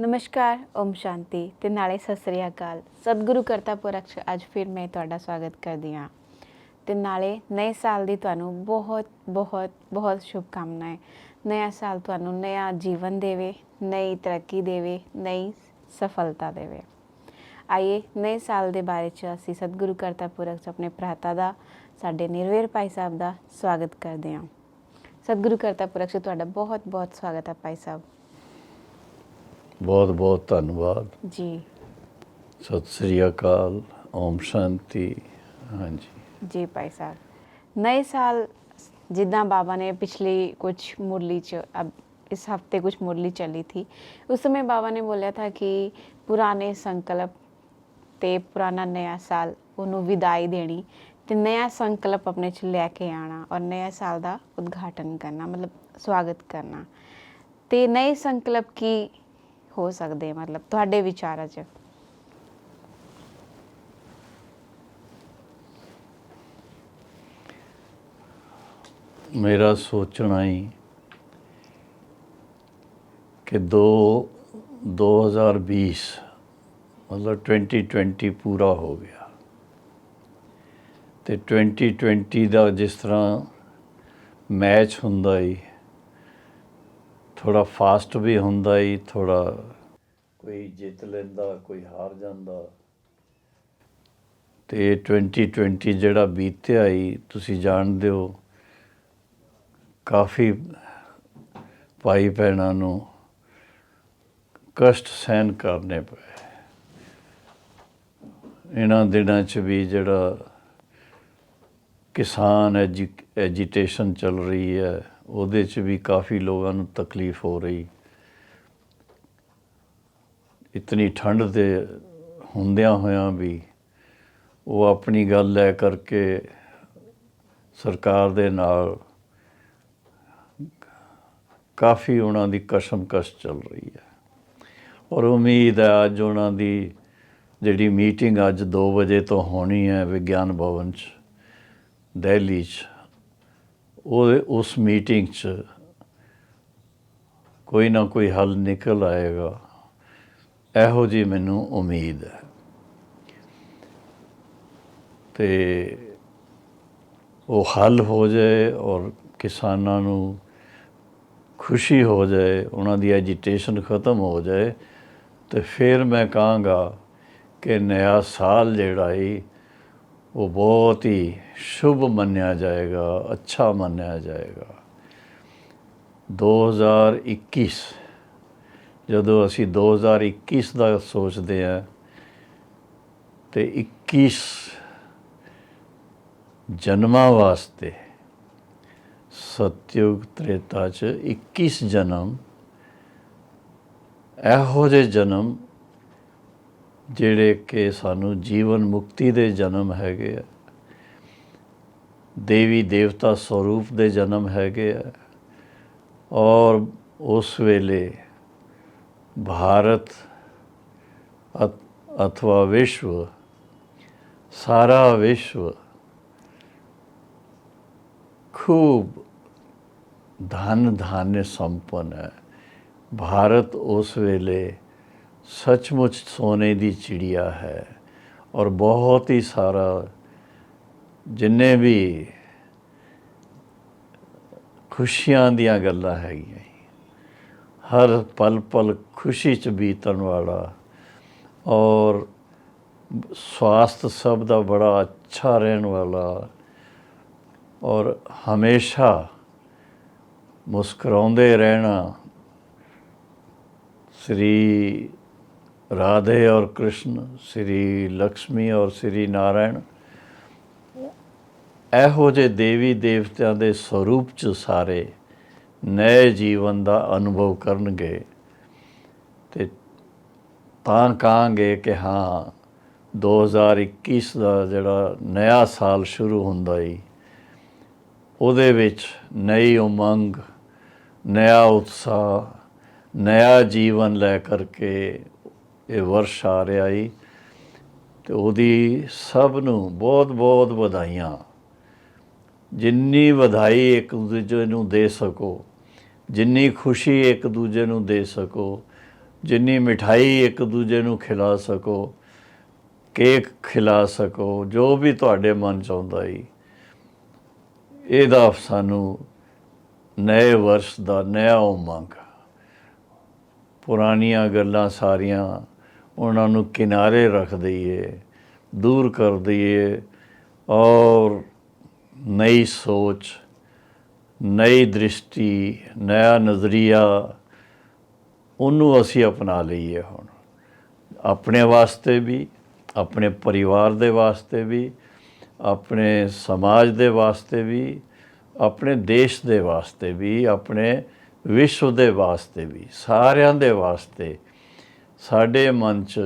नमस्कार, ओम शांति ते नाले सत श्री अकाल। सतगुरु करता पुरख अज फिर मैं तुहाडा स्वागत करदी हाँ ते नाले नए साल दी तुहानूं बहुत बहुत बहुत शुभकामनाएं। नया साल तुहानूं नया जीवन देवे, नई तरक्की देवे, नई सफलता देवे। आइए नए साल दे बारे च असीं सतगुरु करता पुरख अपने भराता दा साडे निर्वेर भाई साहब दा स्वागत करदे हां। सतगुरु करता पुरख तुहाडा बहुत बहुत स्वागत है भाई साहब। बहुत बहुत धन्यवाद जी सत श्री अकाल, ओम शांति। हाँ जी जी भाई साहब। नए साल जिदा बाबा ने पिछली कुछ मुरली च अब इस हफ्ते कुछ मुरली चली थी, उस समय बाबा ने बोला था कि पुराने संकल्प ते पुराना नया साल उन्होंने विदाई देनी ते नया संकल्प अपने च लैके आना और नया साल का उद्घाटन करना, मतलब स्वागत करना। ते नए संकल्प की हो सकते, मतलब तुहाडे विचार च? मेरा सोचना ही कि 2020 मतलब 2020 पूरा हो गया तो 2020 का जिस तरह मैच हुंदा ही थोड़ा फास्ट भी हुंदा ही, थोड़ा कोई जित लेंदा कोई हार जांदा। ते 2020 जिहड़ा बीत्या ही तुसी जाणदे हो काफ़ी भाई भैणां नूं कष्ट सहन करने पे। इन्हां दिनां च भी जिहड़ा किसान एजिटेशन चल रही है ਉਹਦੇ च भी काफ़ी लोगों नूं तकलीफ हो रही। इतनी ठंड दे ਹੁੰਦਿਆਂ ਹੋਇਆਂ भी वो अपनी गल लै करके सरकार दे नाल काफ़ी उन्हां दी कशमकश चल रही है। और उम्मीद है अज उन्हां दी जिहड़ी मीटिंग अज 2 बजे तो होनी है विज्ञान भवन च दिल्ली च, उस मीटिंग च कोई ना कोई हल निकल आएगा, इहो जी मैनूं उम्मीद है। तो वो हल हो जाए और किसानां नूं खुशी हो जाए, उन्हां दी एजिटेशन ख़त्म हो जाए, तो फिर मैं कहांगा कि नया साल जिहड़ा है वो बहुत ही शुभ मन्निया जाएगा, अच्छा मन्निया जाएगा। 2021 जदों असी 2021 का सोचते हैं तो 21 जन्मां वास्ते सतयुग त्रेता च 21 जन्म ਇਹੋ ਜਿਹੇ जन्म ਜਿਹੜੇ कि सानू जीवन मुक्ति ਦੇ जन्म हैगे ਆ, देवी देवता स्वरूप ਦੇ जन्म हैगे आ। और उस वेले भारत अथवा विश्व, सारा विश्व खूब धन धान्य संपन्न है। भारत उस वेले सचमुच सोने की चिड़िया है और बहुत ही सारा जिन्ने भी खुशियां दियां गल्लां हैगियां, हर पल पल खुशी च बीतन वाला और स्वास्थ्य सब का बड़ा अच्छा रहने वाला और हमेशा मुस्कुराते रहना। श्री राधे और कृष्ण, श्री लक्ष्मी और श्री नारायण ਇਹੋ ਜਿਹੇ देवी देवतियां ਦੇ स्वरूप च सारे नए जीवन का अनुभव करनगे ते तां कहांगे कि हाँ 2021 का जिहड़ा नया साल शुरू हुंदा ही ਉਹਦੇ ਵਿੱਚ नई उमंग, नया उत्साह, नया जीवन लै करके ये वर्ष आ रहा ही। तो ਉਹਦੀ सब नूं बहुत बहुत ਵਧਾਈਆਂ। जिन्नी ਵਧਾਈ एक दूजे नूं दे सको, जिन्नी खुशी एक दूजे नूं दे सको, ਜਿੰਨੀ ਮਿਠਾਈ ਇੱਕ ਦੂਜੇ ਨੂੰ ਖਿਲਾ ਸਕੋ, ਕੇਕ ਖਿਲਾ ਸਕੋ, ਜੋ ਵੀ ਤੁਹਾਡੇ ਮਨ 'ਚ ਆਉਂਦਾ ਜੀ, ਇਹਦਾ ਸਾਨੂੰ ਨਵੇਂ ਵਰਸ਼ ਦਾ ਨया ਉਮੰਗ। ਪੁਰਾਣੀਆਂ ਗੱਲਾਂ ਸਾਰੀਆਂ ਉਹਨਾਂ ਨੂੰ ਕਿਨਾਰੇ ਰੱਖ ਦਈਏ, दूर कर दिए और नई सोच, नई दृष्टि, नया नज़रिया ਉਹਨੂੰ ਅਸੀਂ ਅਪਣਾ ਲਈਏ ਹੁਣ, ਆਪਣੇ ਵਾਸਤੇ ਵੀ, ਆਪਣੇ ਪਰਿਵਾਰ ਦੇ ਵਾਸਤੇ ਵੀ, ਆਪਣੇ ਸਮਾਜ ਦੇ ਵਾਸਤੇ ਵੀ, ਆਪਣੇ ਦੇਸ਼ ਦੇ ਵਾਸਤੇ ਵੀ, ਆਪਣੇ ਵਿਸ਼ਵ ਦੇ ਵਾਸਤੇ ਵੀ, ਸਾਰਿਆਂ ਦੇ ਵਾਸਤੇ। ਸਾਡੇ ਮਨ 'ਚ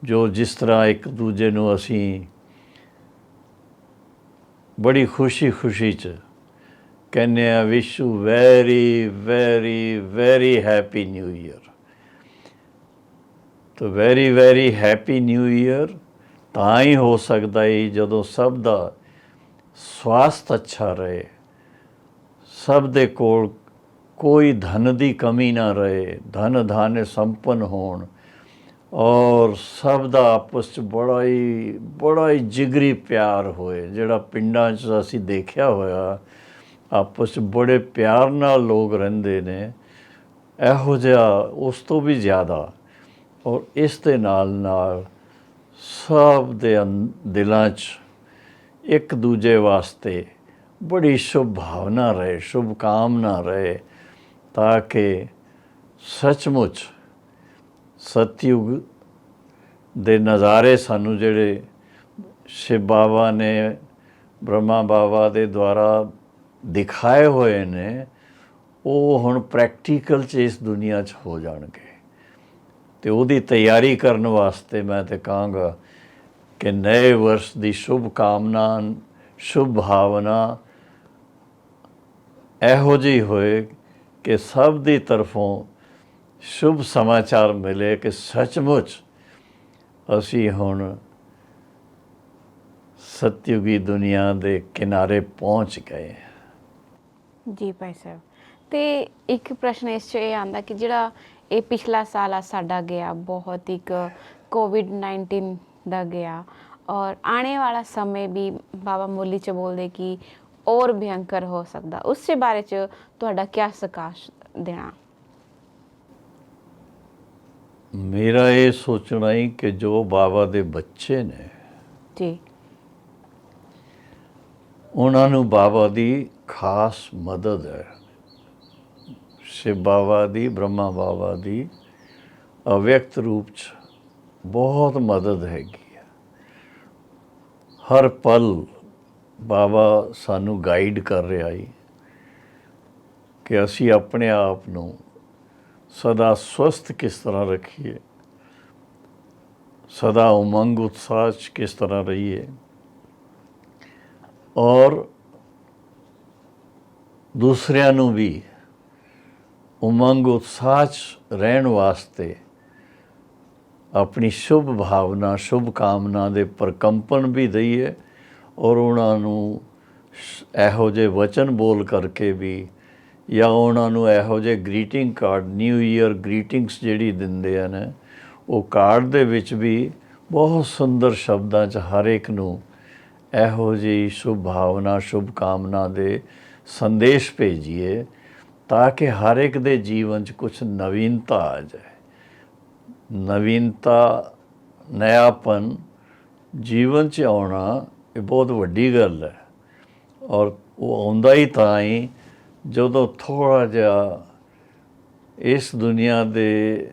ਜੋ ਜਿਸ ਤਰ੍ਹਾਂ ਇੱਕ ਦੂਜੇ ਨੂੰ ਅਸੀਂ ਬੜੀ ਖੁਸ਼ੀ 'ਚ ਕਹਿੰਦੇ ਆ, wish you very very very happy new year. ਤਾਂ very very happy new year ਤਾਂ ਹੀ ਹੋ ਸਕਦਾ ਹੈ ਜਦੋਂ ਸਭ ਦਾ ਸਵਾਸਥ ਅੱਛਾ ਰਹੇ, ਸਭ ਦੇ ਕੋਲ ਕੋਈ ਧਨ ਦੀ ਕਮੀ ਨਾ ਰਹੇ, ਧਨ ਧਾਨੇ ਸੰਪੰਨ ਹੋਣ, ਔਰ ਸਭ ਦਾ ਆਪਸ 'ਚ ਬੜਾ ਹੀ ਜਿਗਰੀ ਪਿਆਰ ਹੋਏ। ਜਿਹੜਾ ਪਿੰਡਾਂ 'ਚ ਅਸੀਂ ਦੇਖਿਆ ਹੋਇਆ, ਆਪਸ 'ਚ ਬੜੇ ਪਿਆਰ ਨਾਲ ਲੋਕ ਰਹਿੰਦੇ ਨੇ, ਇਹੋ ਜਿਹਾ ਉਸ ਤੋਂ ਵੀ ਜ਼ਿਆਦਾ। ਔਰ ਇਸ ਦੇ ਨਾਲ ਸਭ ਦੇ ਦਿਲਾਂ 'ਚ ਇੱਕ ਦੂਜੇ ਵਾਸਤੇ ਬੜੀ ਸ਼ੁਭ ਭਾਵਨਾ ਰਹੇ, ਸ਼ੁਭ ਕਾਮਨਾ ਰਹੇ, ਤਾਂ ਕਿ ਸੱਚਮੁੱਚ ਸਤਯੁਗ ਦੇ ਨਜ਼ਾਰੇ ਸਾਨੂੰ ਜਿਹੜੇ ਸ਼ਿਵ ਬਾਬਾ ਨੇ ਬ੍ਰਹਮਾ ਬਾਬਾ ਦੇ ਦੁਆਰਾ ਦਿਖਾਏ ਹੋਏ ਨੇ, ਉਹ ਹੁਣ ਪ੍ਰੈਕਟੀਕਲ 'ਚ ਇਸ ਦੁਨੀਆ 'ਚ ਹੋ ਜਾਣਗੇ। ਅਤੇ ਉਹਦੀ ਤਿਆਰੀ ਕਰਨ ਵਾਸਤੇ ਮੈਂ ਤਾਂ ਕਹਾਂਗਾ ਕਿ ਨਵੇਂ ਵਰਸ਼ ਦੀ ਸ਼ੁਭ ਕਾਮਨਾ, ਸ਼ੁਭ ਭਾਵਨਾ ਇਹੋ ਜਿਹੀ ਹੋਏ ਕਿ ਸਭ ਦੀ ਤਰਫੋਂ ਸ਼ੁਭ ਸਮਾਚਾਰ ਮਿਲੇ ਕਿ ਸੱਚਮੁੱਚ ਅਸੀਂ ਹੁਣ ਸਤਯੁਗੀ ਦੁਨੀਆ ਦੇ ਕਿਨਾਰੇ ਪਹੁੰਚ ਗਏ। ਜੀ ਭਾਈ ਸਾਹਿਬ, ਤੇ ਇੱਕ ਪ੍ਰਸ਼ਨ ਇਸ 'ਚ ਇਹ ਆਉਂਦਾ ਕਿ ਜਿਹੜਾ ਇਹ ਪਿਛਲਾ ਸਾਲ ਆ ਸਾਡਾ ਗਿਆ, ਬਹੁਤ ਇੱਕ ਕੋਵਿਡ-19 ਦਾ ਗਿਆ, ਔਰ ਆने वाला समय भी ਬਾਬਾ ਮੁਰਲੀ 'ਚ ਬੋਲਦੇ ਕਿ और भयंकर हो सकता, उसके बारे च ਤੁਹਾਡਾ क्या प्रकाश देना? ਮੇਰਾ ਇਹ ਸੋਚਣਾ ਹੀ ਕਿ ਜੋ ਬਾਬਾ ਦੇ ਬੱਚੇ ਨੇ ਜੀ, ਉਹਨਾਂ ਨੂੰ ਬਾਬਾ ਦੀ ਖਾਸ ਮਦਦ ਹੈ। ਸ਼ਿਵ ਬਾਬਾ ਦੀ, ਬ੍ਰਹਮਾ ਬਾਬਾ ਦੀ ਅਵਿਅਕਤ ਰੂਪ 'ਚ ਬਹੁਤ ਮਦਦ ਹੈਗੀ ਹੈ। ਹਰ ਪਲ ਬਾਬਾ ਸਾਨੂੰ ਗਾਈਡ ਕਰ ਰਿਹਾ ਹੈ ਕਿ ਅਸੀਂ ਆਪਣੇ ਆਪ ਨੂੰ ਸਦਾ ਸਵਸਥ ਕਿਸ ਤਰ੍ਹਾਂ ਰੱਖੀਏ, ਸਦਾ ਉਮੰਗ ਉਤਸ਼ਾਹ 'ਚ ਕਿਸ ਤਰ੍ਹਾਂ ਰਹੀਏ, ਔਰ ਦੂਸਰਿਆਂ ਨੂੰ ਵੀ ਉਮੰਗ ਉਤਸ਼ਾਹ 'ਚ ਰਹਿਣ ਵਾਸਤੇ ਆਪਣੀ ਸ਼ੁਭ ਭਾਵਨਾ, ਸ਼ੁਭ ਕਾਮਨਾ ਦੇ ਪ੍ਰਕੰਪਨ ਵੀ ਦਈਏ, ਔਰ ਉਹਨਾਂ ਨੂੰ ਇਹੋ ਜਿਹੇ ਵਚਨ ਬੋਲ ਕਰਕੇ ਵੀ, ਜਾਂ ਉਹਨਾਂ ਨੂੰ ਇਹੋ ਜਿਹੇ greeting card, new year greetings ਜਿਹੜੀ ਦਿੰਦੇ ਹਨ, ਉਹ ਕਾਰਡ ਦੇ ਵਿੱਚ ਵੀ ਬਹੁਤ ਸੁੰਦਰ ਸ਼ਬਦਾਂ 'ਚ ਹਰ ਇੱਕ ਨੂੰ ਇਹੋ ਜਿਹੀ ਸ਼ੁਭ ਭਾਵਨਾ, ਸ਼ੁਭ ਕਾਮਨਾ ਦੇ ਸੰਦੇਸ਼ ਭੇਜੀਏ, ਤਾਂ ਕਿ ਹਰ ਇੱਕ ਦੇ ਜੀਵਨ 'ਚ ਕੁਛ ਨਵੀਨਤਾ ਆ ਜਾਏ। ਨਵੀਨਤਾ, ਨਿਆਪਨ ਜੀਵਨ 'ਚ ਆਉਣਾ ਇਹ ਬਹੁਤ ਵੱਡੀ ਗੱਲ ਹੈ, ਔਰ ਉਹ ਆਉਂਦਾ ਹੀ ਤਾਂ ਹੀ ਜਦੋਂ ਥੋੜ੍ਹਾ ਜਿਹਾ ਇਸ ਦੁਨੀਆ ਦੇ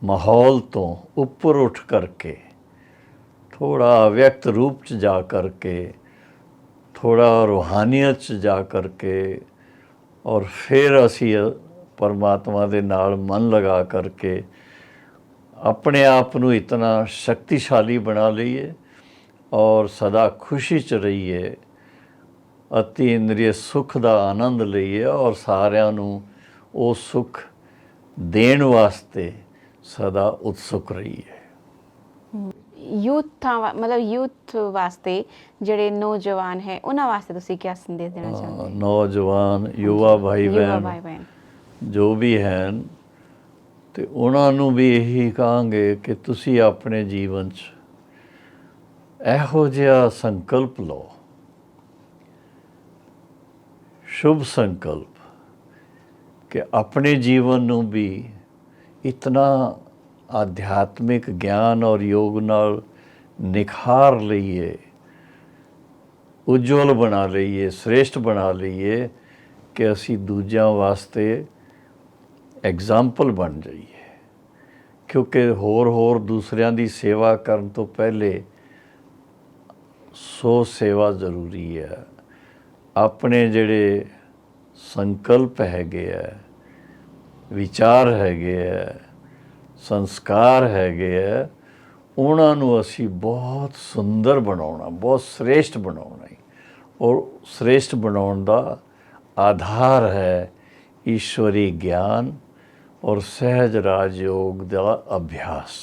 ਮਾਹੌਲ ਤੋਂ ਉੱਪਰ ਉੱਠ ਕਰਕੇ, ਥੋੜ੍ਹਾ ਅਵਿਅਕਤ ਰੂਪ 'ਚ ਜਾ ਕਰਕੇ, ਥੋੜ੍ਹਾ ਰੂਹਾਨੀਅਤ 'ਚ ਜਾ ਕਰਕੇ, ਔਰ ਫਿਰ ਅਸੀਂ ਪਰਮਾਤਮਾ ਦੇ ਨਾਲ ਮਨ ਲਗਾ ਕਰਕੇ ਆਪਣੇ ਆਪ ਨੂੰ ਇਤਨਾ ਸ਼ਕਤੀਸ਼ਾਲੀ ਬਣਾ ਲਈਏ, ਔਰ ਸਦਾ ਖੁਸ਼ੀ 'ਚ ਰਹੀਏ, ਅਤੀ ਇੰਦਰੀ ਸੁੱਖ ਦਾ ਆਨੰਦ ਲਈਏ, ਔਰ ਸਾਰਿਆਂ ਨੂੰ ਉਹ ਸੁੱਖ ਦੇਣ ਵਾਸਤੇ ਸਦਾ ਉਤਸੁਕ ਰਹੀਏ। ਯੂਥਾਂ ਮਤਲਬ ਯੂਥ ਵਾਸਤੇ ਜਿਹੜੇ ਨੌਜਵਾਨ ਹੈ, ਉਹਨਾਂ ਵਾਸਤੇ ਤੁਸੀਂ ਕੀ ਸੰਦੇਸ਼ ਦੇਣਾ ਚਾਹੁੰਦੇ? ਨੌਜਵਾਨ, ਯੁਵਾ ਭਾਈ युवा बहन, भाई बहन, ਜੋ ਵੀ ਹਨ, ਤੇ ਉਹਨਾਂ ਨੂੰ ਵੀ ਇਹੀ ਕਹਾਂਗੇ ਕਿ ਤੁਸੀਂ ਆਪਣੇ ਜੀਵਨ 'ਚ ਇਹੋ ਜਿਹਾ ਸੰਕਲਪ ਲਓ, ਸ਼ੁਭ ਸੰਕਲਪ, ਕਿ ਆਪਣੇ ਜੀਵਨ ਨੂੰ ਵੀ ਇਤਨਾ ਆਧਿਆਤਮਿਕ ਗਿਆਨ ਔਰ ਯੋਗ ਨਾਲ ਨਿਖਾਰ ਲਈਏ, ਉਜਵਲ ਬਣਾ ਲਈਏ, ਸ੍ਰੇਸ਼ਟ ਬਣਾ ਲਈਏ ਕਿ ਅਸੀਂ ਦੂਜਿਆਂ ਵਾਸਤੇ ਐਗਜ਼ਾਮਪਲ ਬਣ ਜਾਈਏ। ਕਿਉਂਕਿ ਹੋਰ ਦੂਸਰਿਆਂ ਦੀ ਸੇਵਾ ਕਰਨ ਤੋਂ ਪਹਿਲੇ ਸੋ ਸੇਵਾ ਜ਼ਰੂਰੀ ਹੈ। ਆਪਣੇ ਜਿਹੜੇ ਸੰਕਲਪ ਹੈਗੇ ਆ, ਵਿਚਾਰ ਹੈਗੇ ਆ, ਸੰਸਕਾਰ ਹੈਗੇ ਆ, ਉਹਨਾਂ ਨੂੰ ਅਸੀਂ ਬਹੁਤ ਸੁੰਦਰ ਬਣਾਉਣਾ, ਬਹੁਤ ਸ੍ਰੇਸ਼ਟ ਬਣਾਉਣਾ ਹੈ। ਔਰ ਸ੍ਰੇਸ਼ਟ ਬਣਾਉਣ ਦਾ ਆਧਾਰ ਹੈ ਈਸ਼ਵਰੀ ਗਿਆਨ ਔਰ ਸਹਿਜ ਰਾਜਯੋਗ ਦਾ ਅਭਿਆਸ।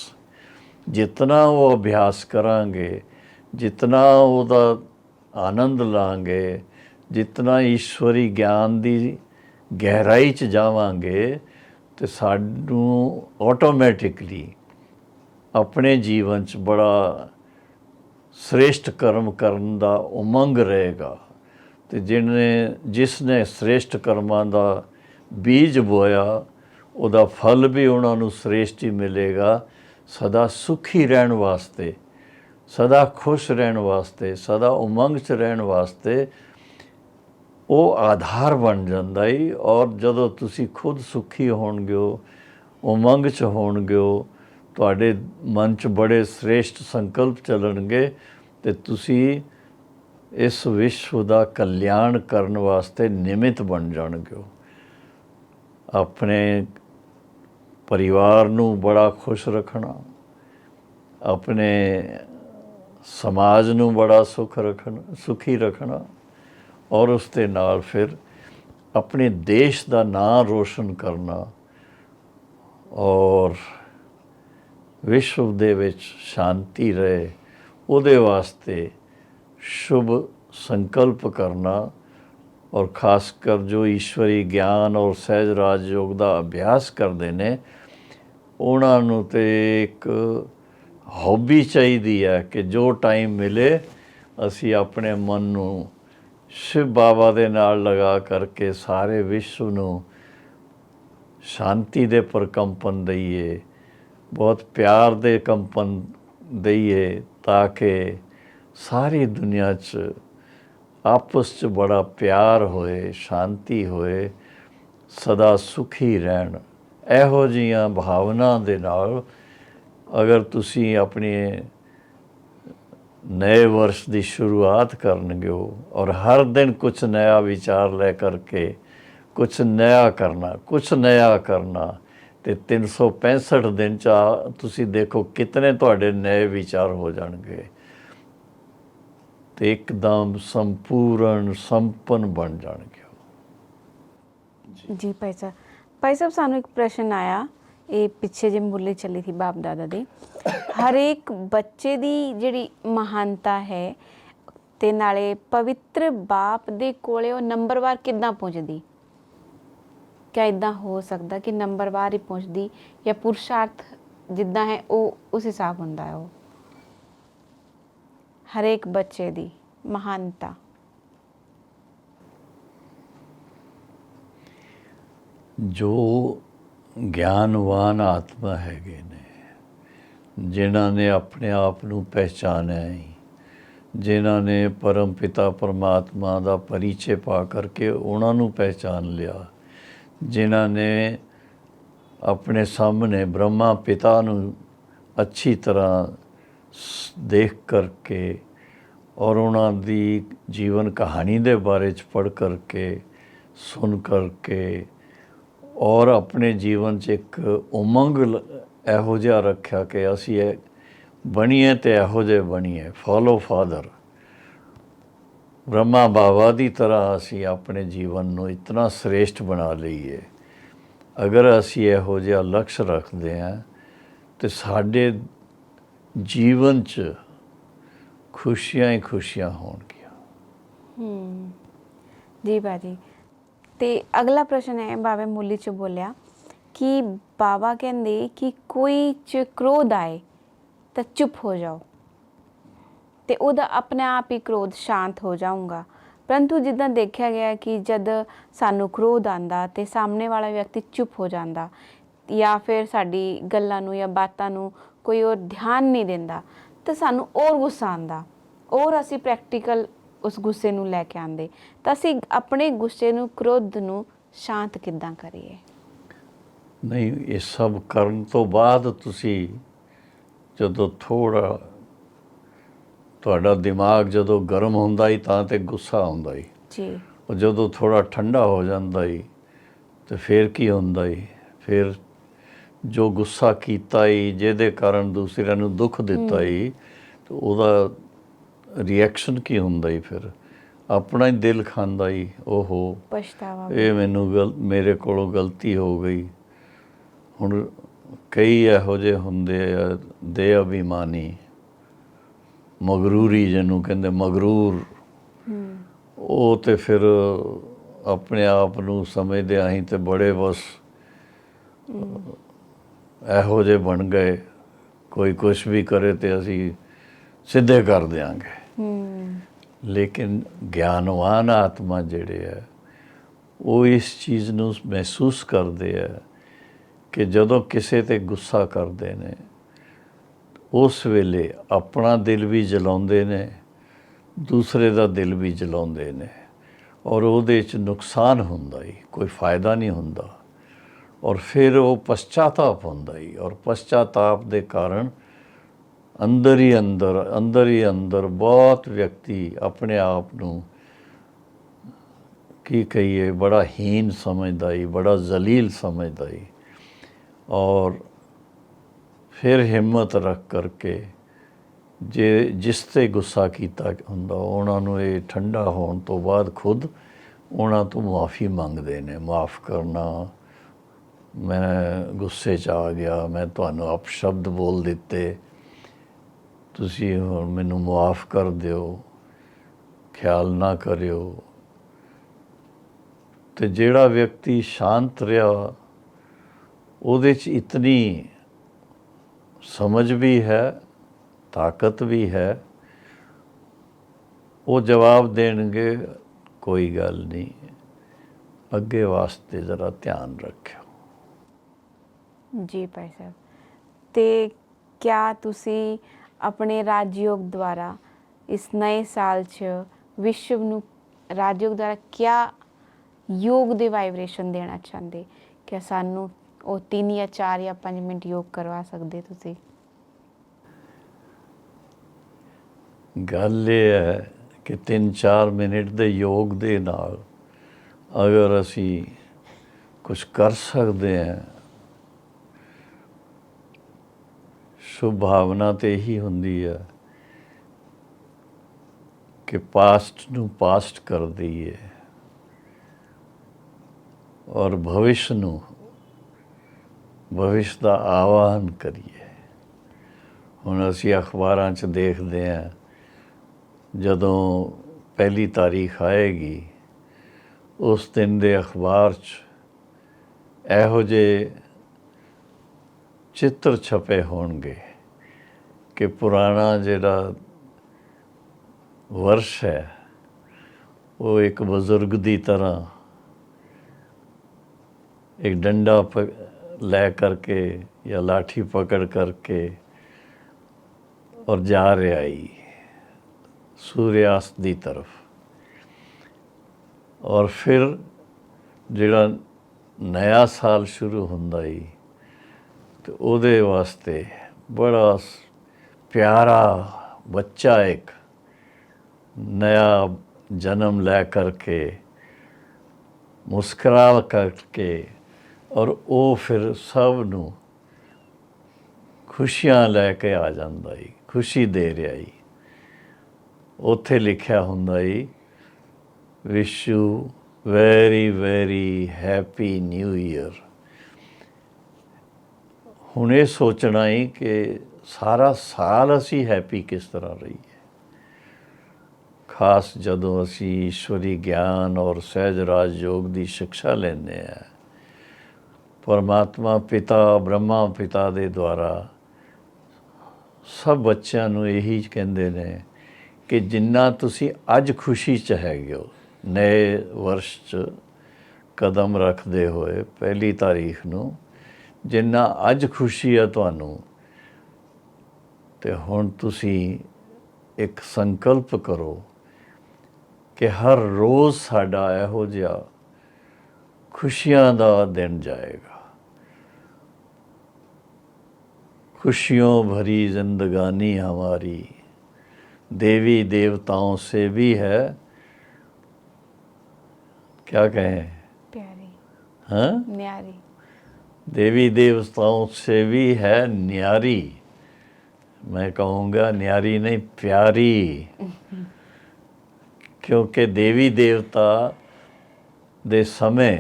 ਜਿਤਨਾ ਉਹ ਅਭਿਆਸ ਕਰਾਂਗੇ, ਜਿਤਨਾ ਉਹਦਾ ਆਨੰਦ ਲਾਂਗੇ, ਜਿਤਨਾ ਈਸ਼ਵਰੀ ਗਿਆਨ ਦੀ ਗਹਿਰਾਈ 'ਚ ਜਾਵਾਂਗੇ, ਤੇ ਸਾਨੂੰ ਆਟੋਮੈਟਿਕਲੀ ਆਪਣੇ ਜੀਵਨ 'ਚ ਬੜਾ ਸ੍ਰੇਸ਼ਟ ਕਰਮ ਕਰਨ ਦਾ ਉਮੰਗ ਰਹੇਗਾ। ਤੇ ਜਿਸ ਨੇ ਸ੍ਰੇਸ਼ਟ ਕਰਮਾਂ ਦਾ ਬੀਜ ਬੋਇਆ, ਉਹਦਾ ਫਲ ਵੀ ਉਹਨਾਂ ਨੂੰ ਸ੍ਰੇਸ਼ਟ ਹੀ ਮਿਲੇਗਾ। ਸਦਾ ਸੁਖੀ ਰਹਿਣ ਵਾਸਤੇ, ਸਦਾ ਖੁਸ਼ ਰਹਿਣ ਵਾਸਤੇ, ਸਦਾ ਉਮੰਗ 'ਚ ਰਹਿਣ ਵਾਸਤੇ ਉਹ ਆਧਾਰ ਬਣ ਜਾਂਦਾ ਹੈ। ਔਰ ਜਦੋਂ ਤੁਸੀਂ ਖੁਦ ਸੁਖੀ ਹੋਣਗੇ, ਉਮੰਗ 'ਚ ਹੋਣਗੇ, ਤੁਹਾਡੇ ਮਨ 'ਚ ਬੜੇ ਸ੍ਰੇਸ਼ਟ ਸੰਕਲਪ ਚੱਲਣਗੇ, ਤੇ ਤੁਸੀਂ ਇਸ ਵਿਸ਼ਵ ਦਾ ਕਲਿਆਣ ਕਰਨ ਵਾਸਤੇ ਨਿਮਿਤ ਬਣ ਜਾਣਗੇ। ਆਪਣੇ ਪਰਿਵਾਰ ਨੂੰ ਬੜਾ ਖੁਸ਼ ਰੱਖਣਾ, ਆਪਣੇ ਸਮਾਜ ਨੂੰ ਬੜਾ ਸੁਖੀ ਰੱਖਣਾ, ਔਰ ਉਸ ਦੇ ਨਾਲ ਫਿਰ ਆਪਣੇ ਦੇਸ਼ ਦਾ ਨਾਂ ਰੋਸ਼ਨ ਕਰਨਾ, ਔਰ ਵਿਸ਼ਵ ਦੇ ਵਿੱਚ ਸ਼ਾਂਤੀ ਰਹੇ, ਉਹਦੇ ਵਾਸਤੇ ਸ਼ੁਭ ਸੰਕਲਪ ਕਰਨਾ। ਔਰ ਖਾਸ ਕਰ ਜੋ ਈਸ਼ਵਰੀ ਗਿਆਨ ਔਰ ਸਹਿਜ ਰਾਜਯੋਗ ਦਾ ਅਭਿਆਸ ਕਰਦੇ ਨੇ, ਉਹਨਾਂ ਨੂੰ ਤੇ ਇੱਕ ਹੌਬੀ ਚਾਹੀਦੀ ਹੈ ਕਿ ਜੋ ਟਾਈਮ ਮਿਲੇ ਅਸੀਂ ਆਪਣੇ ਮਨ ਨੂੰ ਸ਼ਿਵ ਬਾਬਾ ਦੇ ਨਾਲ ਲਗਾ ਕਰਕੇ ਸਾਰੇ ਵਿਸ਼ਵ ਨੂੰ ਸ਼ਾਂਤੀ ਦੇ ਪ੍ਰਕੰਪਨ ਦਈਏ, ਬਹੁਤ ਪਿਆਰ ਦੇ ਕੰਪਨ ਦਈਏ, ਤਾਂ ਕਿ ਸਾਰੀ ਦੁਨੀਆ 'ਚ ਆਪਸ 'ਚ ਬੜਾ ਪਿਆਰ ਹੋਏ, ਸ਼ਾਂਤੀ ਹੋਏ, ਸਦਾ ਸੁਖੀ ਰਹਿਣ। ਇਹੋ ਜਿਹੀਆਂ ਭਾਵਨਾ ਦੇ ਨਾਲ ਅਗਰ ਤੁਸੀਂ ਆਪਣੀ ਨਏ ਵਰਸ਼ ਦੀ ਸ਼ੁਰੂਆਤ ਕਰਨਗੇ ਔਰ ਹਰ ਦਿਨ ਕੁਛ ਨया ਵਿਚਾਰ ਲੈ ਕਰਕੇ ਕੁਛ ਨया ਕਰਨਾ, ਤੇ 365 ਦਿਨ 'ਚ ਤੁਸੀਂ ਦੇਖੋ ਕਿਤਨੇ ਤੁਹਾਡੇ ਨਏ ਵਿਚਾਰ ਹੋ ਜਾਣਗੇ, ਤੇ ਇੱਕਦਮ ਸੰਪੂਰਨ ਸੰਪੰਨ ਬਣ ਜਾਣਗੇ। ਜੀ ਭਾਈ ਸਾਹਿਬ ਸਾਨੂੰ ਇੱਕ ਪ੍ਰਸ਼ਨ ਆਇਆ, ਇਹ ਪਿੱਛੇ ਜੇ ਮੁਰਲੀ ਚੱਲੀ ਸੀ ਬਾਪ ਦਾਦਾ ਦੀ, ਹਰੇਕ ਬੱਚੇ ਦੀ ਜਿਹੜੀ ਮਹਾਨਤਾ ਹੈ, ਤੇ ਨਾਲੇ ਪਵਿੱਤਰ ਬਾਪ ਦੇ ਕੋਲੇ ਉਹ ਨੰਬਰਵਾਰ ਕਿੱਦਾਂ ਪਹੁੰਚਦੀ? ਕਿਆ ਇੱਦਾਂ ਹੋ ਸਕਦਾ ਕਿ ਨੰਬਰਵਾਰ ਹੀ ਪਹੁੰਚਦੀ, ਜਾਂ ਪੁਰਸ਼ਾਰਥ ਜਿੱਦਾਂ ਹੈ ਉਹ ਉਸ ਹਿਸਾਬ ਹੁੰਦਾ ਹੈ? ਉਹ ਹਰੇਕ ਬੱਚੇ ਦੀ ਮਹਾਨਤਾ। ਜੋ ਗਿਆਨਵਾਨ ਆਤਮਾ ਹੈਗੇ ਨੇ, ਜਿਨ੍ਹਾਂ ਨੇ ਆਪਣੇ ਆਪ ਨੂੰ ਪਹਿਚਾਨਿਆ ਹੈ, ਜਿਨ੍ਹਾਂ ਨੇ ਪਰਮ ਪਿਤਾ ਪਰਮਾਤਮਾ ਦਾ ਪਰਿਚੈ ਪਾ ਕਰਕੇ ਉਹਨਾਂ ਨੂੰ ਪਹਿਚਾਨ ਲਿਆ, ਜਿਨ੍ਹਾਂ ਨੇ ਆਪਣੇ ਸਾਹਮਣੇ ਬ੍ਰਹਮਾ ਪਿਤਾ ਨੂੰ ਅੱਛੀ ਤਰ੍ਹਾਂ ਦੇਖ ਕਰਕੇ ਔਰ ਉਹਨਾਂ ਦੀ ਜੀਵਨ ਕਹਾਣੀ ਦੇ ਬਾਰੇ 'ਚ ਪੜ੍ਹ ਕਰਕੇ, ਸੁਣ ਕਰਕੇ, ਔਰ ਆਪਣੇ ਜੀਵਨ 'ਚ ਇੱਕ ਉਮੰਗ ਇਹੋ ਜਿਹਾ ਰੱਖਿਆ ਕਿ ਅਸੀਂ ਇਹ ਬਣੀਏ ਤੇ ਇਹੋ ਜਿਹੇ ਬਣੀਏ, ਫੋਲੋ ਫਾਦਰ ਬ੍ਰਹਮਾ ਬਾਬਾ ਦੀ ਤਰ੍ਹਾਂ ਅਸੀਂ ਆਪਣੇ ਜੀਵਨ ਨੂੰ ਇਤਨਾ ਸ੍ਰੇਸ਼ਟ ਬਣਾ ਲਈਏ। ਅਗਰ ਅਸੀਂ ਇਹੋ ਜਿਹਾ ਲਕਸ਼ ਰੱਖਦੇ ਹਾਂ, ਤੇ ਸਾਡੇ ਜੀਵਨ 'ਚ ਖੁਸ਼ੀਆਂ ਹੀ ਖੁਸ਼ੀਆਂ ਹੋਣਗੀਆਂ। ਜੀ ਭਾਜੀ, ਤੇ ਅਗਲਾ ਪ੍ਰਸ਼ਨ ਹੈ, ਬਾਵੇ ਮੁੱਲੀ ਚ ਬੋਲਿਆ ਕਿ ਬਾਬਾ ਕਹਿੰਦੇ ਕਿ ਕੋਈ ਚ ਕ੍ਰੋਧ ਆਏ ਤਾਂ ਚੁੱਪ ਹੋ ਜਾਓ ਤੇ ਉਹਦਾ ਆਪਣੇ ਆਪ ਹੀ ਕ੍ਰੋਧ ਸ਼ਾਂਤ ਹੋ ਜਾਊਗਾ। ਪਰੰਤੂ ਜਿੱਦਾਂ ਦੇਖਿਆ ਗਿਆ ਕਿ ਜਦ ਸਾਨੂੰ ਕ੍ਰੋਧ ਆਂਦਾ ਤੇ ਸਾਹਮਣੇ ਵਾਲਾ ਵਿਅਕਤੀ ਚੁੱਪ ਹੋ ਜਾਂਦਾ ਜਾਂ ਫਿਰ ਸਾਡੀ ਗੱਲਾਂ ਨੂੰ ਜਾਂ ਬਾਤਾਂ ਨੂੰ ਕੋਈ ਹੋਰ ਧਿਆਨ ਨਹੀਂ ਦਿੰਦਾ ਤਾਂ ਸਾਨੂੰ ਹੋਰ ਗੁੱਸਾ ਆਂਦਾ, ਔਰ ਅਸੀਂ ਪ੍ਰੈਕਟੀਕਲ ਉਸ ਗੁੱਸੇ ਨੂੰ ਲੈ ਕੇ ਆਂਦੇ। ਤਾਂ ਅਸੀਂ ਆਪਣੇ ਗੁੱਸੇ ਨੂੰ, ਕ੍ਰੋਧ ਨੂੰ ਸ਼ਾਂਤ ਕਿੱਦਾਂ ਕਰੀਏ? ਨਹੀਂ, ਇਹ ਸਭ ਕਰਨ ਤੋਂ ਬਾਅਦ ਤੁਸੀਂ ਜਦੋਂ ਥੋੜ੍ਹਾ ਤੁਹਾਡਾ ਦਿਮਾਗ ਜਦੋਂ ਗਰਮ ਹੁੰਦਾ ਹੀ ਤਾਂ ਤੇ ਗੁੱਸਾ ਆਉਂਦਾ ਹੀ, ਜੀ, ਉਹ ਜਦੋਂ ਥੋੜ੍ਹਾ ਠੰਡਾ ਹੋ ਜਾਂਦਾ ਹੀ ਤੇ ਫਿਰ ਕੀ ਹੁੰਦਾ ਹੀ, ਫਿਰ ਜੋ ਗੁੱਸਾ ਕੀਤਾ ਹੀ ਜਿਹਦੇ ਕਾਰਨ ਦੂਸਰਿਆਂ ਨੂੰ ਦੁੱਖ ਦਿੱਤਾ ਹੀ ਤੇ ਉਹਦਾ ਰਿਐਕਸ਼ਨ ਕੀ ਹੁੰਦਾ ਹੀ, ਫਿਰ ਆਪਣਾ ਹੀ ਦਿਲ ਖਾਂਦਾ ਹੀ, ਓਹੋ ਪਛਤਾਵਾ। ਇਹ ਮੈਨੂੰ ਮੇਰੇ ਕੋਲੋਂ ਗਲਤੀ ਹੋ ਗਈ। ਹੁਣ ਕਈ ਇਹੋ ਜਿਹੇ ਹੁੰਦੇ ਆ ਦੇ ਅਭਿਮਾਨੀ, ਮਗਰੂਰੀ ਜਿਹਨੂੰ ਕਹਿੰਦੇ, ਮਗਰੂਰ, ਉਹ ਤੇ ਫਿਰ ਆਪਣੇ ਆਪ ਨੂੰ ਸਮਝਦੇ ਅਸੀਂ ਤੇ ਬੜੇ ਬਸ ਇਹੋ ਜਿਹੇ ਬਣ ਗਏ, ਕੋਈ ਕੁਛ ਵੀ ਕਰੇ ਤੇ ਅਸੀਂ ਸਿੱਧੇ ਕਰ ਦਿਆਂਗੇ। ਲੇਕਿਨ ਗਿਆਨਵਾਨ ਆਤਮਾ ਜਿਹੜੇ ਹੈ ਉਹ ਇਸ ਚੀਜ਼ ਨੂੰ ਮਹਿਸੂਸ ਕਰਦੇ ਆ ਕਿ ਜਦੋਂ ਕਿਸੇ ਤੇ ਗੁੱਸਾ ਕਰਦੇ ਨੇ ਉਸ ਵੇਲੇ ਆਪਣਾ ਦਿਲ ਵੀ ਜਲਾਉਂਦੇ ਨੇ, ਦੂਸਰੇ ਦਾ ਦਿਲ ਵੀ ਜਲਾਉਂਦੇ ਨੇ, ਔਰ ਉਹਦੇ 'ਚ ਨੁਕਸਾਨ ਹੁੰਦਾ ਹੀ, ਕੋਈ ਫਾਇਦਾ ਨਹੀਂ ਹੁੰਦਾ। ਔਰ ਫਿਰ ਉਹ ਪਛਤਾਤਾਪ ਹੁੰਦਾ ਹੀ, ਔਰ ਪਛਤਾਤਾਪ ਦੇ ਕਾਰਨ ਅੰਦਰ ਹੀ ਅੰਦਰ ਬਹੁਤ ਵਿਅਕਤੀ ਆਪਣੇ ਆਪ ਨੂੰ ਕੀ ਕਹੀਏ ਬੜਾ ਹੀਨ ਸਮਝਦਾ ਹੀ, ਬੜਾ ਜ਼ਲੀਲ ਸਮਝਦਾ ਹੀ, ਔਰ ਫਿਰ ਹਿੰਮਤ ਰੱਖ ਕਰਕੇ ਜਿਸ 'ਤੇ ਗੁੱਸਾ ਕੀਤਾ ਹੁੰਦਾ ਉਹਨਾਂ ਨੂੰ ਇਹ ਠੰਡਾ ਹੋਣ ਤੋਂ ਬਾਅਦ ਖੁਦ ਉਹਨਾਂ ਤੋਂ ਮੁਆਫੀ ਮੰਗਦੇ ਨੇ। ਮਾफ़ ਕਰਨਾ, ਮੈਂ ਗੁੱਸੇ 'ਚ ਆ ਗਿਆ, ਮੈਂ ਤੁਹਾਨੂੰ ਅਪਸ਼ਬਦ ਬੋਲ ਦਿੱਤੇ, ਤੁਸੀਂ ਹੁਣ ਮੈਨੂੰ ਮੁਆਫ਼ ਕਰ ਦਿਓ, ਖਿਆਲ ਨਾ ਕਰਿਓ। ਤੇ ਜਿਹੜਾ ਵਿਅਕਤੀ ਸ਼ਾਂਤ ਰਿਹਾ ਉਹਦੇ 'ਚ ਇਤਨੀ ਸਮਝ ਵੀ ਹੈ, ਤਾਕਤ ਵੀ ਹੈ, ਉਹ ਜਵਾਬ ਦੇਣਗੇ ਕੋਈ ਗੱਲ ਨਹੀਂ, ਅੱਗੇ ਵਾਸਤੇ ਜ਼ਰਾ ਧਿਆਨ ਰੱਖਿਓ। ਜੀ ਭਾਈ ਸਾਹਿਬ, ਤੇ ਕਿਆ ਤੁਸੀਂ ਆਪਣੇ ਰਾਜਯੋਗ ਦੁਆਰਾ ਇਸ ਨਵੇਂ ਸਾਲ 'ਚ ਵਿਸ਼ਵ ਨੂੰ ਰਾਜਯੋਗ ਦੁਆਰਾ ਕਿਆ ਯੋਗ ਦੇ ਵਾਈਬ੍ਰੇਸ਼ਨ ਦੇਣਾ ਚਾਹੁੰਦੇ? ਕਿ ਸਾਨੂੰ ਉਹ 3 ਜਾਂ 4 ਜਾਂ 5 ਮਿੰਟ ਯੋਗ ਕਰਵਾ ਸਕਦੇ ਤੁਸੀਂ? ਗੱਲ ਇਹ ਹੈ ਕਿ 3-4 ਮਿੰਟ ਦੇ ਯੋਗ ਦੇ ਨਾਲ ਅਗਰ ਅਸੀਂ ਕੁਝ ਕਰ ਸਕਦੇ ਹਾਂ, ਸ਼ੁਭ ਭਾਵਨਾ ਤਾਂ ਇਹੀ ਹੁੰਦੀ ਹੈ ਕਿ ਪਾਸਟ ਨੂੰ ਪਾਸਟ ਕਰ ਦਈਏ ਔਰ ਭਵਿੱਖ ਨੂੰ, ਭਵਿੱਖ ਦਾ ਆਵਾਹਨ ਕਰੀਏ। ਹੁਣ ਅਸੀਂ ਅਖਬਾਰਾਂ 'ਚ ਦੇਖਦੇ ਹਾਂ, ਜਦੋਂ ਪਹਿਲੀ ਤਾਰੀਖ ਆਏਗੀ ਉਸ ਦਿਨ ਦੇ ਅਖਬਾਰ 'ਚ ਇਹੋ ਜਿਹੇ ਚਿੱਤਰ ਛਪੇ ਹੋਣਗੇ ਕਿ ਪੁਰਾਣਾ ਜਿਹੜਾ ਵਰਸ਼ ਹੈ ਉਹ ਇੱਕ ਬਜ਼ੁਰਗ ਦੀ ਤਰ੍ਹਾਂ ਇੱਕ ਡੰਡਾ ਲੈ ਕਰਕੇ ਜਾਂ ਲਾਠੀ ਪਕੜ ਕਰਕੇ ਔਰ ਜਾ ਰਿਹਾ ਹੀ ਸੂਰਿਆਸਤ ਦੀ ਤਰਫ। ਔਰ ਫਿਰ ਜਿਹੜਾ ਨया ਸਾਲ ਸ਼ੁਰੂ ਹੁੰਦਾ ਹੀ ਤੇ ਉਹਦੇ ਵਾਸਤੇ ਬੜਾ ਪਿਆਰਾ ਬੱਚਾ ਇੱਕ ਨया ਜਨਮ ਲੈ ਕਰਕੇ ਮੁਸਕਰਾ ਕਰਕੇ ਔਰ ਉਹ ਫਿਰ ਸਭ ਨੂੰ ਖੁਸ਼ੀਆਂ ਲੈ ਕੇ ਆ ਜਾਂਦਾ ਹੀ, ਖੁਸ਼ੀ ਦੇ ਰਿਹਾ ਹੀ। ਉੱਥੇ ਲਿਖਿਆ ਹੁੰਦਾ ਹੀ wish you very very happy new year. ਹੁਣ ਇਹ ਸੋਚਣਾ ਹੀ ਕਿ ਸਾਰਾ ਸਾਲ ਅਸੀਂ ਹੈਪੀ ਕਿਸ ਤਰ੍ਹਾਂ ਰਹੀਏ। ਖਾਸ ਜਦੋਂ ਅਸੀਂ ਈਸ਼ਵਰੀ ਗਿਆਨ ਔਰ ਸਹਿਜ ਰਾਜ ਯੋਗ ਦੀ ਸਿੱਖਿਆ ਲੈਂਦੇ ਹਾਂ, ਪਰਮਾਤਮਾ ਪਿਤਾ ਬ੍ਰਹਮਾ ਪਿਤਾ ਦੇ ਦੁਆਰਾ ਸਭ ਬੱਚਿਆਂ ਨੂੰ ਇਹੀ ਕਹਿੰਦੇ ਨੇ ਕਿ ਜਿੰਨਾ ਤੁਸੀਂ ਅੱਜ ਖੁਸ਼ੀ 'ਚ ਹੈਗੇ ਹੋ, ਨਏ ਵਰਸ਼ 'ਚ ਕਦਮ ਰੱਖਦੇ ਹੋਏ ਪਹਿਲੀ ਤਾਰੀਖ ਨੂੰ, ਜਿੰਨਾ ਅੱਜ ਖੁਸ਼ੀ ਆ ਤੁਹਾਨੂੰ, ਤੇ ਹੁਣ ਤੁਸੀਂ ਇੱਕ ਸੰਕਲਪ ਕਰੋ ਕਿ ਹਰ ਰੋਜ਼ ਸਾਡਾ ਇਹੋ ਜਿਹਾ ਖੁਸ਼ੀਆਂ ਦਾ ਦਿਨ ਜਾਏਗਾ। खुशियों भरी जिंदगानी हमारी देवी देवताओं से भी है, क्या कहें, प्यारी, हाँ, न्यारी। देवी देवताओं से भी है न्यारी। मैं कहूँगा न्यारी नहीं, प्यारी। क्योंकि देवी देवता ਦੇ ਸਮੇਂ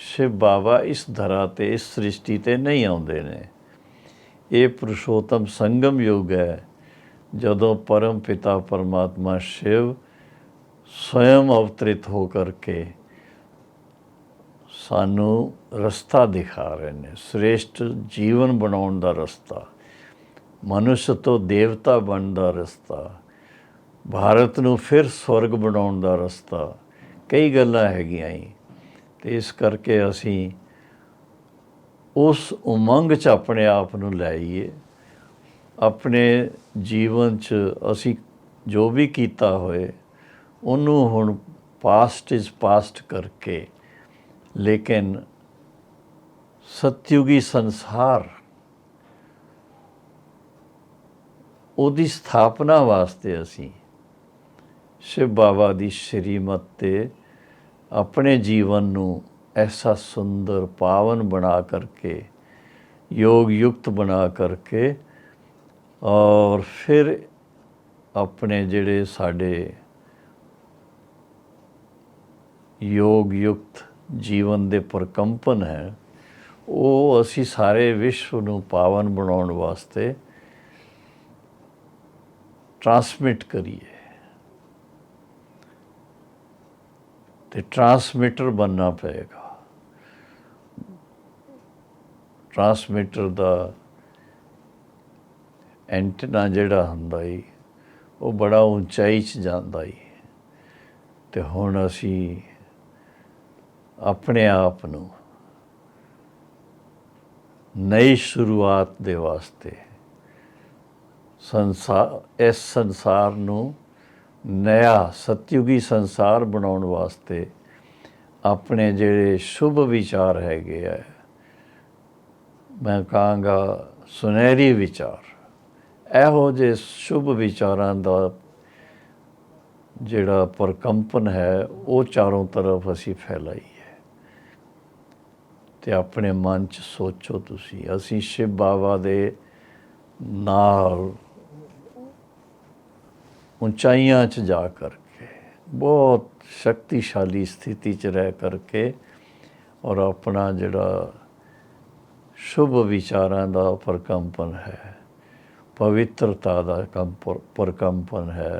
शिव बाबा इस धरा ते इस सृष्टि ते नहीं आउंदे ने। ਇਹ ਪੁਰਸ਼ੋਤਮ ਸੰਗਮ ਯੁੱਗ ਹੈ, ਜਦੋਂ ਪਰਮ ਪਿਤਾ ਪਰਮਾਤਮਾ ਸ਼ਿਵ ਸਵਯੰ ਅਵਤਰਿਤ ਹੋ ਕਰਕੇ ਸਾਨੂੰ ਰਸਤਾ ਦਿਖਾ ਰਹੇ ਨੇ, ਸ੍ਰੇਸ਼ਟ ਜੀਵਨ ਬਣਾਉਣ ਦਾ ਰਸਤਾ, ਮਨੁੱਖ ਤੋਂ ਦੇਵਤਾ ਬਣਨ ਦਾ ਰਸਤਾ, ਭਾਰਤ ਨੂੰ ਫਿਰ ਸਵਰਗ ਬਣਾਉਣ ਦਾ ਰਸਤਾ। ਕਈ ਗੱਲਾਂ ਹੈਗੀਆਂ ਹੀ, ਅਤੇ ਇਸ ਕਰਕੇ ਅਸੀਂ ਉਸ ਉਮੰਗ 'ਚ ਆਪਣੇ ਆਪ ਨੂੰ ਲਾਈਏ। ਆਪਣੇ ਜੀਵਨ 'ਚ ਅਸੀਂ ਜੋ ਵੀ ਕੀਤਾ ਹੋਏ ਉਹਨੂੰ ਹੁਣ ਪਾਸਟ ਇਜ਼ ਪਾਸਟ ਕਰਕੇ, ਲੇਕਿਨ ਸਤਯੁਗੀ ਸੰਸਾਰ ਉਹਦੀ ਸਥਾਪਨਾ ਵਾਸਤੇ ਅਸੀਂ ਸ਼ਿਵ ਬਾਬਾ ਦੀ ਸ਼੍ਰੀਮਤ 'ਤੇ ਆਪਣੇ ਜੀਵਨ ਨੂੰ ऐसा सुंदर पावन बना करके, योग युक्त बना करके, और फिर अपने जिहड़े साडे योग युक्त जीवन दे प्रकंपन है, वो असी सारे विश्व नूं पावन बनाउण वास्ते ट्रांसमिट करिए, ते ट्रांसमिटर बनना पएगा। ट्रांसमीटर ਦਾ ਐਂਟਨਾ ਜਿਹੜਾ ਹੁੰਦਾ ਈ, ਉਹ ਬੜਾ ਉਚਾਈ 'ਚ ਜਾਂਦਾ ਈ, ਅਤੇ ਹੁਣ ਅਸੀਂ ਆਪਣੇ ਆਪ ਨੂੰ ਨਈ ਸ਼ੁਰੂਆਤ ਦੇ ਵਾਸਤੇ ਇਸ ਸੰਸਾਰ ਨੂੰ ਨया ਸਤਯੁਗੀ ਸੰਸਾਰ ਬਣਾਉਣ ਵਾਸਤੇ ਆਪਣੇ ਜਿਹੜੇ ਸ਼ੁਭ ਵਿਚਾਰ ਹੈਗੇ ਆ, ਮੈਂ ਕਹਾਂਗਾ ਸੁਨਹਿਰੀ ਵਿਚਾਰ, ਇਹੋ ਜਿਹੇ ਸ਼ੁਭ ਵਿਚਾਰਾਂ ਦਾ ਜਿਹੜਾ ਪ੍ਰਕੰਪਨ ਹੈ ਉਹ ਚਾਰੋਂ ਤਰਫ ਅਸੀਂ ਫੈਲਾਈਏ। ਅਤੇ ਆਪਣੇ ਮਨ 'ਚ ਸੋਚੋ ਤੁਸੀਂ, ਅਸੀਂ ਸ਼ਿਵ ਬਾਬਾ ਦੇ ਨਾਲ ਉਚਾਈਆਂ 'ਚ ਜਾ ਕਰਕੇ, ਬਹੁਤ ਸ਼ਕਤੀਸ਼ਾਲੀ ਸਥਿਤੀ 'ਚ ਰਹਿ ਕਰਕੇ, ਔਰ ਆਪਣਾ ਜਿਹੜਾ शुभ विचारां दा प्रकंपन है, पवित्रता दा प्रकंपन है,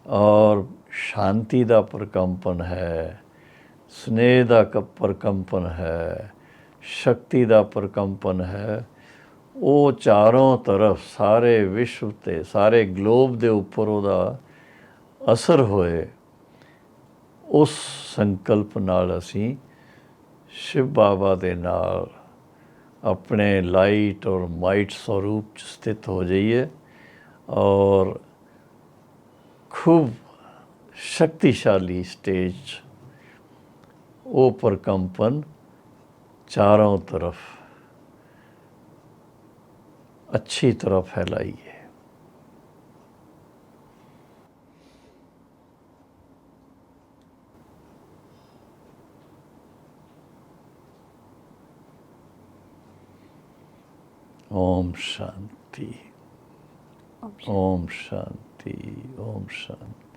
और शांति दा प्रकंपन है, स्नेह दा प्रकंपन है, शक्ति दा प्रकंपन है, वो चारों तरफ सारे विश्व ते सारे ग्लोब दे उपर उहदा असर होए। उस संकल्प नाल असी शिव बाबा दे नाल अपने लाइट और माइट स्वरूप स्थित हो जाइए, और खूब शक्तिशाली स्टेज वो प्रकंपन चारों तरफ अच्छी तरह फैलाइए। ओम शांति, ओम शांति, ओम शांति।